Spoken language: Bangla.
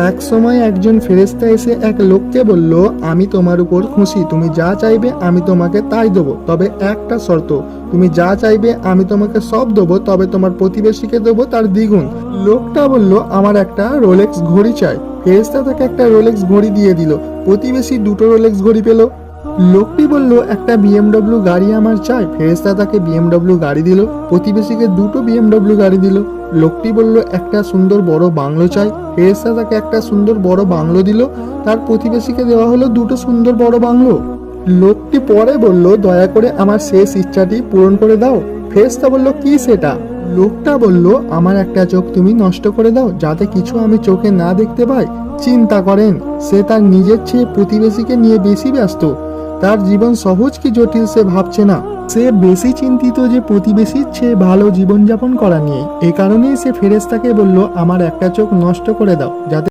এক সময় একজন ফেরেশতা এসে এক লোককে বলল, আমি তোমার উপর খুশি, তুমি যা চাইবে আমি তোমাকে তাই দেবো, তবে একটা শর্ত, তুমি যা চাইবে আমি তোমাকে সব দেবো, তবে তোমার প্রতিবেশীকে দেবো তার দ্বিগুণ। লোকটা বলল, আমার একটা রোলেক্স ঘড়ি চাই। ফেরেশতা তাকে একটা রোলেক্স ঘড়ি দিয়ে দিল। প্রতিবেশী দুটো রোলেক্স ঘড়ি পেল। লোকটি বলল, একটা বিএমডব্লিউ গাড়ি আমার চাই। ফেরেশতা তাকে বিএমডব্লিউ গাড়ি দিল। প্রতিবেশীকে দুটো বিএমডব্লিউ গাড়ি দিল। লোকটি বলল, একটা সুন্দর বড় বাংলো চাই। ফেরেশতা তাকে একটা সুন্দর বড় বাংলো দিল। তার প্রতিবেশীকে দেওয়া হলো দুটো সুন্দর বড় বাংলো। লোকটি পরে বলল, দয়া করে আমার শেষ ইচ্ছাটি পূরণ করে দাও। ফেরেশতা বলল, কি সেটা? লোকটা বলল, আমার একটা চোখ তুমি নষ্ট করে দাও, যাতে কিছু আমি চোখে না দেখতে পাই। চিন্তা করেন, সে তার নিজের চেয়ে প্রতিবেশীকে নিয়ে বেশি ব্যস্ত। তার জীবন সহজ কি জটিল সে ভাবছে না। সে বেশি চিন্তিত যে প্রতিবেশীর চেয়ে ভালো জীবনযাপন করা নিয়ে। এই কারণেই সে ফেরেশতাকে বলল, আমার একটা চোখ নষ্ট করে দাও, যাতে